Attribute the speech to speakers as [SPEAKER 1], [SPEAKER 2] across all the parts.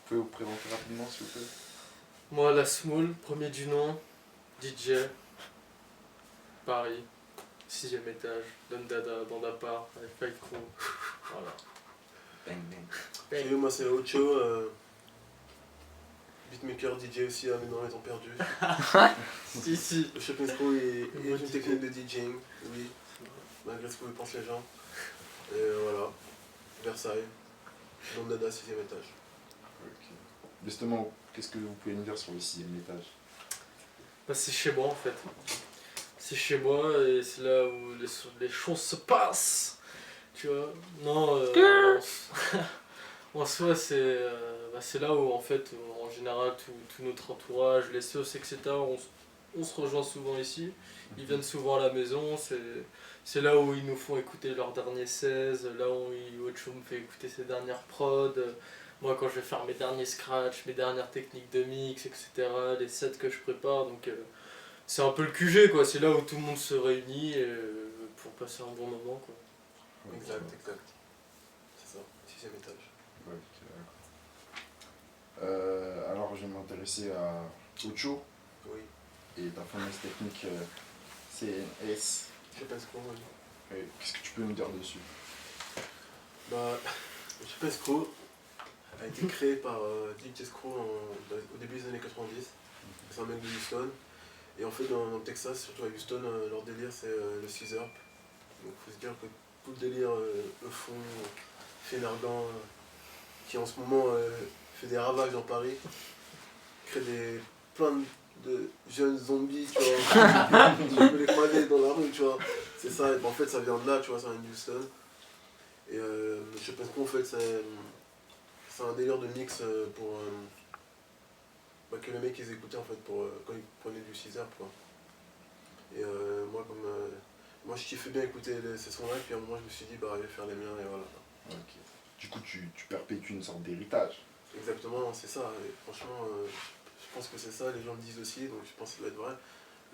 [SPEAKER 1] pouvez vous présenter rapidement s'il vous plaît?
[SPEAKER 2] Moi, la Small, premier du nom, DJ, Paris, 6ème étage, Don Dada, dans d'appart, avec Fight Crew. Voilà.
[SPEAKER 1] Bang bang.
[SPEAKER 3] Salut, moi c'est Ocho, beatmaker DJ aussi à Mes Normes étant perdus.
[SPEAKER 2] Si.
[SPEAKER 3] Le Shopping Screw est
[SPEAKER 2] Moi,
[SPEAKER 3] une
[SPEAKER 2] DJ.
[SPEAKER 3] technique de DJing, oui, malgré ce que pensent les gens. Et voilà, Versailles, Don Dada, 6ème étage.
[SPEAKER 1] Ok. Justement, qu'est-ce que vous pouvez nous dire sur le 6ème étage?
[SPEAKER 2] Bah, c'est chez moi en fait. C'est chez moi et c'est là où les choses se passent. Tu vois. Non, en soi, c'est là où en fait, en général, tout notre entourage, les sauces, etc., on se rejoint souvent ici. Ils viennent souvent à la maison. C'est là où ils nous font écouter leurs derniers 16, là où Ocho me fait écouter ses dernières prods. Moi, quand je vais faire mes derniers scratchs, mes dernières techniques de mix, etc., les sets que je prépare, donc c'est un peu le QG, quoi. C'est là où tout le monde se réunit pour passer un bon moment, quoi.
[SPEAKER 1] Ouais,
[SPEAKER 3] Exact.
[SPEAKER 1] ouais.
[SPEAKER 3] C'est ça, 6ème étage.
[SPEAKER 1] Ouais, ok, d'accord. Alors, je vais m'intéresser à Ocho
[SPEAKER 3] Oui,
[SPEAKER 1] et ta fameuse technique CNS.
[SPEAKER 3] Shopping Screw, oui.
[SPEAKER 1] Qu'est-ce que tu peux nous dire dessus?
[SPEAKER 3] Bah, le Shopping Screw a été créé par DJ Screw au début des années 90. C'est un mec de Houston. Et en fait, dans le Texas, surtout à Houston, leur délire c'est le scissor. Donc il faut se dire que tout le délire, le fond, Fénargan, qui en ce moment fait des ravages dans Paris, crée plein de jeunes zombies, tu vois. Tu peux les croiser dans la rue, tu vois. C'est ça, et ben, en fait ça vient de là, tu vois, ça vient de Houston. Et je sais pas trop, en fait, c'est un délire de mix pour que les mecs ils écoutaient en fait pour, quand ils prenaient du scissor, quoi. Et moi, moi je kiffais bien écouter ces sons-là, et puis à un moment je me suis dit, bah je vais faire les miens, et voilà.
[SPEAKER 1] Ok. Du coup, tu perpétues une sorte d'héritage.
[SPEAKER 3] Exactement, c'est ça, et franchement, je pense que c'est ça, les gens le disent aussi, donc je pense que ça doit être vrai.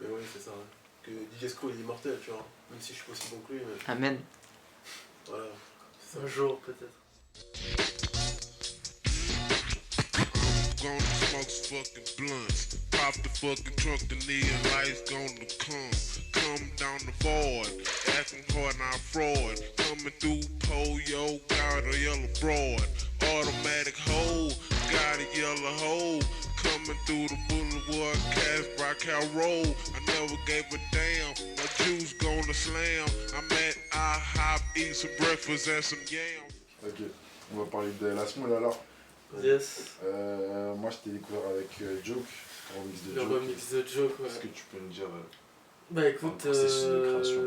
[SPEAKER 3] Mais oui, c'est ça, ouais. Que DJ Screw il est immortel, tu vois, même si je suis pas aussi bon que lui, mais
[SPEAKER 4] Amen.
[SPEAKER 3] voilà, c'est ça.
[SPEAKER 2] Un jour, peut-être.
[SPEAKER 5] Gonna smoke some fucking blunts. Pop the fucking trunk, the neon lights gonna come down the void. Acting hard, not fraud. Coming through Polio, got a yellow broad. Automatic hole, got a yellow hole. Coming through the boulevard, Casper, Cal Roll. I never gave a damn. My juice gonna slam. I'm at IHOP, eat some breakfast and some yam.
[SPEAKER 1] Ok. On va parler de la Small alors.
[SPEAKER 2] Yes.
[SPEAKER 1] Moi, je t'ai découvert avec Joke, remix de
[SPEAKER 2] Le
[SPEAKER 1] Joke.
[SPEAKER 2] remix de Joke, ouais.
[SPEAKER 1] Est-ce que tu peux me dire
[SPEAKER 2] Bah écoute,
[SPEAKER 1] processus de création.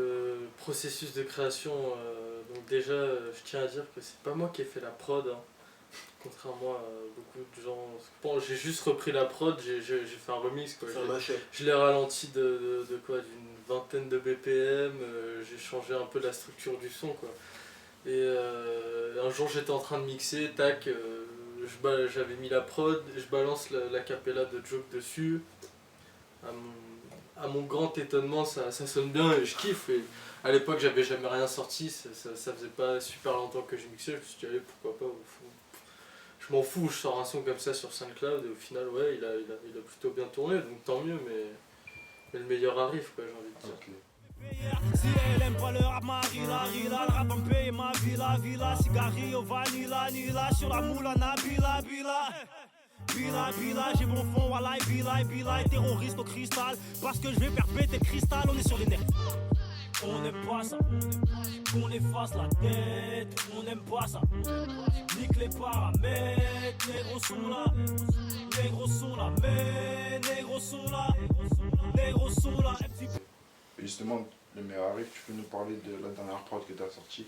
[SPEAKER 2] processus de création, donc déjà je tiens à dire que c'est pas moi qui ai fait la prod, hein. Contrairement à beaucoup de gens. Bon, j'ai juste repris la prod, j'ai fait un remix, quoi.
[SPEAKER 3] C'est un mashup.
[SPEAKER 2] Je l'ai ralenti de quoi, d'une vingtaine de BPM, j'ai changé un peu la structure du son, quoi. Et un jour j'étais en train de mixer, tac, j'avais mis la prod, je balance la cappella de Joke dessus. À mon grand étonnement, ça sonne bien et je kiffe. Et à l'époque, j'avais jamais rien sorti, ça faisait pas super longtemps que je mixais. Je me suis dit, allez, pourquoi pas, je m'en fous, je sors un son comme ça sur SoundCloud et au final, ouais, il a plutôt bien tourné, donc tant mieux, mais le meilleur arrive, quoi, j'ai envie de dire.
[SPEAKER 1] Ok.
[SPEAKER 6] Si elle aime pas le rap, Marila, Rila, le rap en paye, ma villa, cigarillo, vanilla, nila, sur la moula, nabila, bila, j'ai bon fond, walai, bila, terroriste au cristal, parce que je vais faire péter le cristal, on est sur les nerfs. On n'aime pas ça, qu'on efface la tête, on n'aime pas ça. Nique les paramètres, négros sont là, mais négros sont là,
[SPEAKER 1] Et justement, le meilleur arrive, tu peux nous parler de la dernière prod que tu as sortie?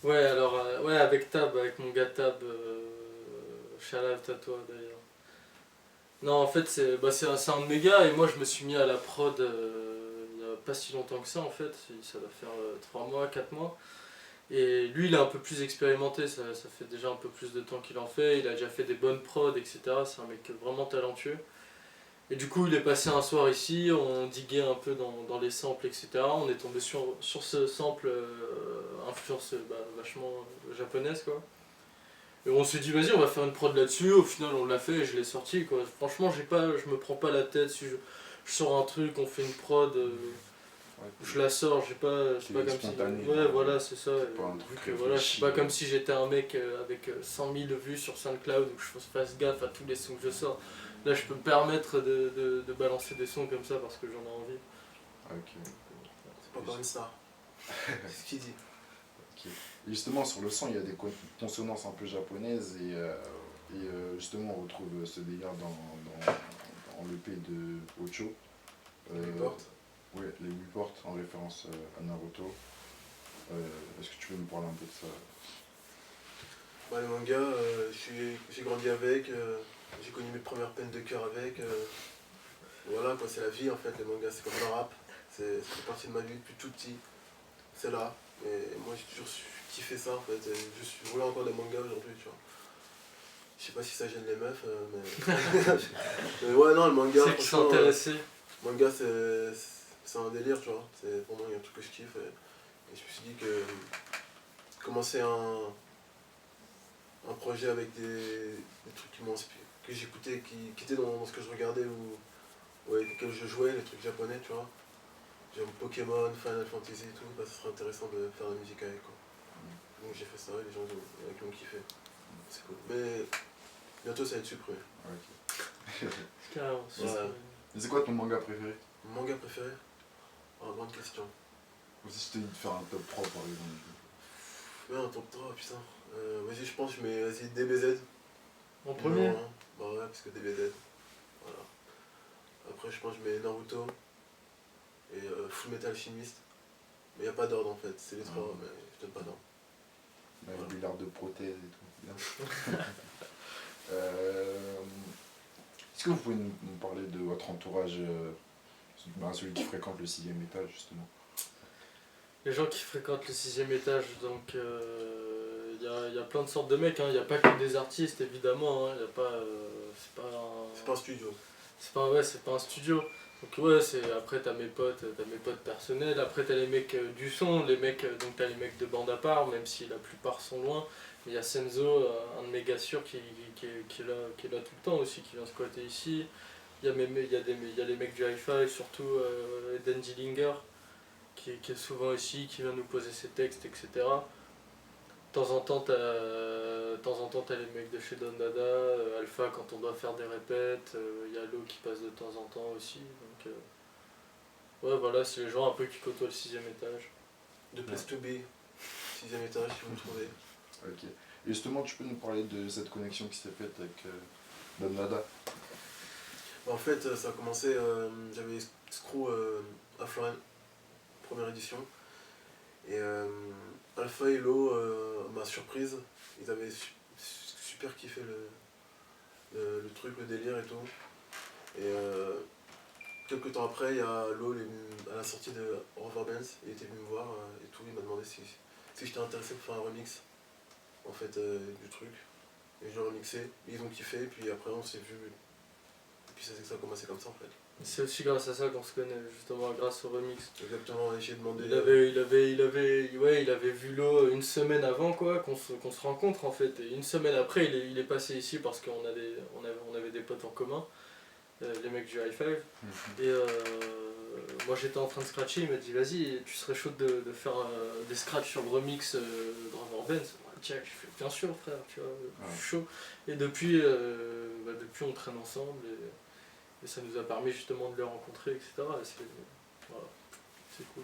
[SPEAKER 2] Ouais, alors, ouais, avec Tab, avec mon gars Tab, shout out à toi d'ailleurs. Non, en fait, c'est un de mes gars et moi je me suis mis à la prod il n'y a pas si longtemps que ça, en fait, ça va faire 3 mois, 4 mois. Et lui, il est un peu plus expérimenté, ça fait déjà un peu plus de temps qu'il en fait, il a déjà fait des bonnes prods, etc. C'est un mec vraiment talentueux. Et du coup, il est passé un soir ici, on diguait un peu dans les samples, etc. On est tombé sur ce sample influence vachement japonaise, quoi. Et on s'est dit vas-y on va faire une prod là-dessus, au final on l'a fait et je l'ai sorti quoi. Franchement je me prends pas la tête si je sors un truc, on fait une prod, je la sors, c'est pas comme si...
[SPEAKER 1] spontané,
[SPEAKER 2] Ouais voilà c'est ça,
[SPEAKER 1] pas un
[SPEAKER 2] vu
[SPEAKER 1] truc
[SPEAKER 2] que voilà, c'est
[SPEAKER 1] réfléchi.
[SPEAKER 2] pas comme si j'étais un mec avec 100 000 vues sur SoundCloud où je fasse gaffe à tous les sons que je sors. Là je peux me permettre de balancer des sons comme ça parce que j'en ai envie.
[SPEAKER 1] Ok.
[SPEAKER 3] C'est pas encore une star. C'est ce qu'il dit.
[SPEAKER 1] Et justement, sur le son, il y a des consonances un peu japonaises et justement, on retrouve ce délire dans l'EP de Ocho.
[SPEAKER 3] Les portes.
[SPEAKER 1] Oui, les 8 portes en référence à Naruto. Est-ce que tu peux me parler un peu de ça?
[SPEAKER 3] Bah, les mangas, j'ai grandi avec, j'ai connu mes premières peines de cœur avec. Voilà quoi, c'est la vie en fait, les mangas, c'est comme le rap. C'est fait partie de ma vie depuis tout petit. C'est là. Et moi j'ai toujours kiffé ça en fait. Et je voulais encore des mangas aujourd'hui, tu vois. Je sais pas si ça gêne les meufs, mais. Mais ouais, non, le manga.
[SPEAKER 2] C'est qui sont intéressés.
[SPEAKER 3] Manga, c'est un délire, tu vois. C'est vraiment un truc que je kiffe. Et je me suis dit que commencer un projet avec des trucs qui m'ont inspiré, que j'écoutais, qui étaient dans ce que je regardais ou avec lesquels je jouais, les trucs japonais, tu vois. J'aime Pokémon, Final Fantasy et tout, bah, ça serait intéressant de faire de la musique avec, quoi. Donc j'ai fait ça et les gens ont kiffé. C'est cool. Mais bientôt ça va être supprimé.
[SPEAKER 1] Ok.
[SPEAKER 2] Carrément.
[SPEAKER 3] Ouais.
[SPEAKER 1] Et c'est quoi ton manga préféré?
[SPEAKER 3] Mon manga préféré? Oh, grande question.
[SPEAKER 1] Ou si je t'ai dit de faire un top 3 par exemple.
[SPEAKER 3] Ouais, un top 3, putain. Vas-y, je pense que je mets DBZ.
[SPEAKER 2] En premier?
[SPEAKER 3] Non, bah ouais, parce que DBZ. Voilà. Après, je pense que je mets Naruto et Full Metal Alchemist. Mais il n'y a pas d'ordre en fait, c'est les trois, mais je donne pas d'ordre.
[SPEAKER 1] Avec des lards de prothèses et tout. Est-ce que vous pouvez nous parler de votre entourage, celui qui fréquente le 6e étage justement?
[SPEAKER 2] Les gens qui fréquentent le 6e étage, donc il y a plein de sortes de mecs, il n'y a pas que des artistes évidemment, y a pas,
[SPEAKER 3] C'est pas un studio.
[SPEAKER 2] c'est pas un studio. Donc ouais, après t'as mes potes personnels, après t'as les mecs du son, donc t'as les mecs de bande à part, même si la plupart sont loin. Mais il y a Senzo, un de mes gars sûrs qui est là tout le temps aussi, qui vient squatter ici. Il y a les mecs du hi-fi, surtout Eden Dillinger, qui est souvent ici, qui vient nous poser ses textes, etc. De temps en temps, t'as les mecs de chez Don Dada, Alpha quand on doit faire des répètes, il y a Lo qui passe de temps en temps aussi. Donc, ouais, voilà, c'est les gens un peu qui côtoient le 6e étage.
[SPEAKER 3] De Place to Be, 6e étage, si vous me trouvez.
[SPEAKER 1] Ok. Et justement, tu peux nous parler de cette connexion qui s'est faite avec Don Dada?
[SPEAKER 3] En fait, ça a commencé, j'avais Screw à Florence, première édition. Et Alpha et Lo, ma surprise, ils avaient super kiffé le truc, le délire et tout. Et quelques temps après, il y a Lo, à la sortie de Rover Benz, il était venu me voir et tout, il m'a demandé si j'étais intéressé pour faire un remix en fait, du truc. Et je l'ai remixé, ils ont kiffé, et puis après on s'est vu. Et puis ça a commencé comme ça en fait.
[SPEAKER 2] C'est aussi grâce à ça qu'on se connaît, justement grâce au remix.
[SPEAKER 3] Exactement, j'ai demandé.
[SPEAKER 2] Il avait vu Lo une semaine avant quoi, qu'on se rencontre en fait. Et une semaine après, il est passé ici parce qu'on avait des potes en commun, les mecs du High Five. Et moi j'étais en train de scratcher, il m'a dit vas-y, tu serais chaud de faire des scratchs sur le remix Driver Benz. Tiens, je fais bien sûr frère, tu vois, je suis chaud. Et depuis on traîne ensemble. Et ça nous a permis justement de les rencontrer, etc. Et c'est cool.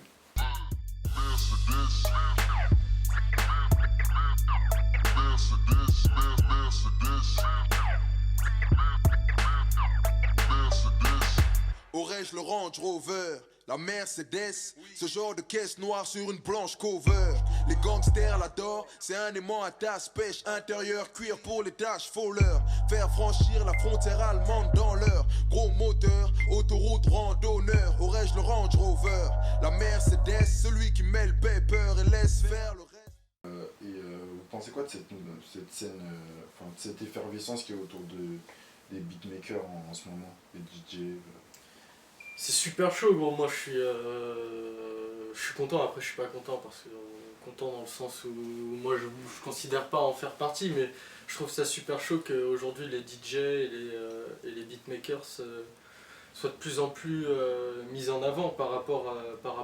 [SPEAKER 4] Aurais-je le Range Rover, la Mercedes, ce genre de caisse noire sur une blanche cover. Les gangsters l'adorent, c'est un aimant à tasse, pêche intérieur, cuir pour les tâches, foleurs. Faire franchir la frontière allemande dans leur gros moteur, autoroute randonneur. Aurais-je le Range Rover, la Mercedes, celui qui met le paper et laisse faire le reste.
[SPEAKER 1] Vous pensez quoi de cette scène, de cette effervescence qui est autour des beatmakers en ce moment, les DJ
[SPEAKER 2] C'est super chaud, gros. Moi, je suis content. Après, je suis pas content parce que content dans le sens où moi, je considère pas en faire partie, mais je trouve ça super chaud qu'aujourd'hui les DJ et les beatmakers soient de plus en plus mis en avant par rapport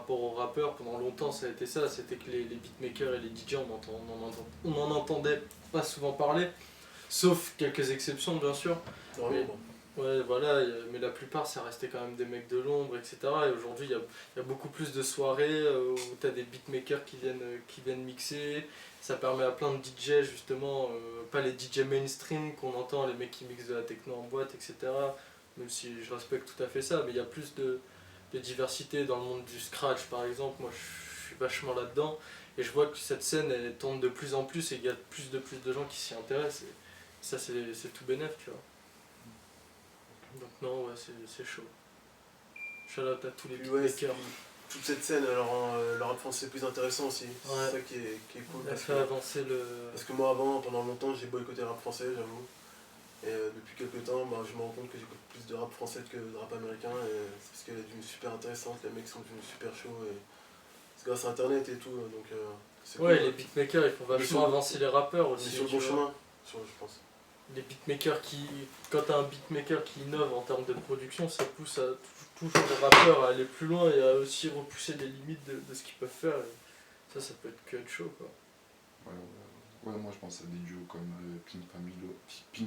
[SPEAKER 2] aux rappeurs. Pendant longtemps, ça a été ça. C'était que les beatmakers et les DJ, on n'en entendait pas souvent parler, sauf quelques exceptions, bien sûr. Ouais, voilà, mais la plupart ça restait quand même des mecs de l'ombre, etc. Et aujourd'hui il y a beaucoup plus de soirées où tu as des beatmakers qui viennent mixer. Ça permet à plein de DJ justement, pas les DJ mainstream qu'on entend, les mecs qui mixent de la techno en boîte, etc. Même si je respecte tout à fait ça, mais il y a plus de diversité dans le monde du scratch par exemple. Moi je suis vachement là-dedans et je vois que cette scène elle tourne de plus en plus et qu'il y a de plus de gens qui s'y intéressent. Et ça c'est tout bénef, tu vois. Donc non, ouais, c'est chaud. Shout out à tous les beatmakers.
[SPEAKER 3] Toute cette scène, alors le rap français est plus intéressant aussi.
[SPEAKER 2] Ouais.
[SPEAKER 3] C'est ça qui est cool.
[SPEAKER 2] On a fait avancer le...
[SPEAKER 3] Parce que moi avant, pendant longtemps, j'ai boycotté le rap français, j'avoue. Et depuis quelques temps, je me rends compte que j'écoute plus de rap français que de rap américain. Et c'est parce qu'elle est devenue super intéressante, les mecs sont devenus super chauds. Et c'est grâce à internet et tout, donc c'est
[SPEAKER 2] ouais,
[SPEAKER 3] cool.
[SPEAKER 2] Les beatmakers, ils font vachement avancer les rappeurs aussi.
[SPEAKER 3] On est sur le bon chemin, je pense.
[SPEAKER 2] Les beatmakers quand t'as un beatmaker qui innove en termes de production, ça pousse toujours les rappeurs à aller plus loin et à aussi repousser les limites de ce qu'ils peuvent faire. Et ça peut être chaud, quoi.
[SPEAKER 1] Ouais, moi je pense à des duos comme Pink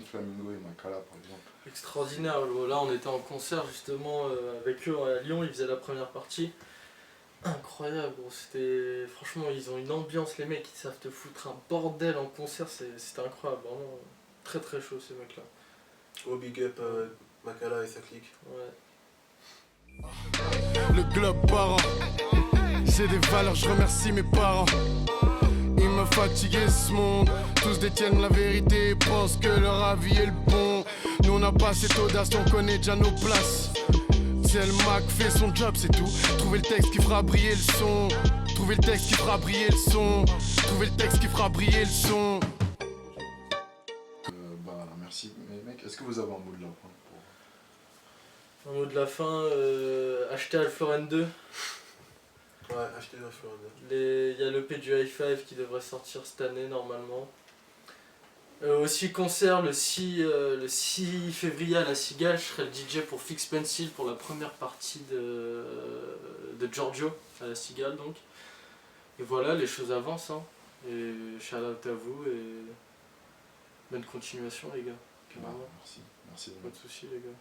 [SPEAKER 1] Flamingo et Makala par exemple.
[SPEAKER 2] Extraordinaire. Là on était en concert justement avec eux à Lyon, ils faisaient la première partie. Incroyable, gros. Franchement, ils ont une ambiance, les mecs, ils savent te foutre un bordel en concert, c'était incroyable, vraiment. Très très chaud ces mecs là.
[SPEAKER 3] Oh big up Makala et sa clique.
[SPEAKER 2] Ouais.
[SPEAKER 7] Le globe parent, j'ai des valeurs, je remercie mes parents. Ils me fatiguent ce monde, tous détiennent la vérité et pensent que leur avis est le bon. Nous on n'a pas cette audace, on connaît déjà nos places. C'est le Mac fait son job, c'est tout. Trouver le texte qui fera briller le son. Trouver le texte qui fera briller le son. Trouver le texte qui fera briller le son.
[SPEAKER 1] Merci. Mais mec, est-ce que vous avez un mot de la fin
[SPEAKER 2] Un mot de la fin, acheter Alpha 2.
[SPEAKER 3] Ouais, acheter Alpha 2.
[SPEAKER 2] Il y a l'EP du High Five qui devrait sortir cette année normalement. Aussi concert le 6 février à la Cigale, je serai le DJ pour Fix Pencil pour la première partie de Giorgio à la Cigale donc. Et voilà, les choses avancent hein. Et shout out à vous et bonne continuation les gars.
[SPEAKER 1] Merci.
[SPEAKER 2] Pas de soucis les gars.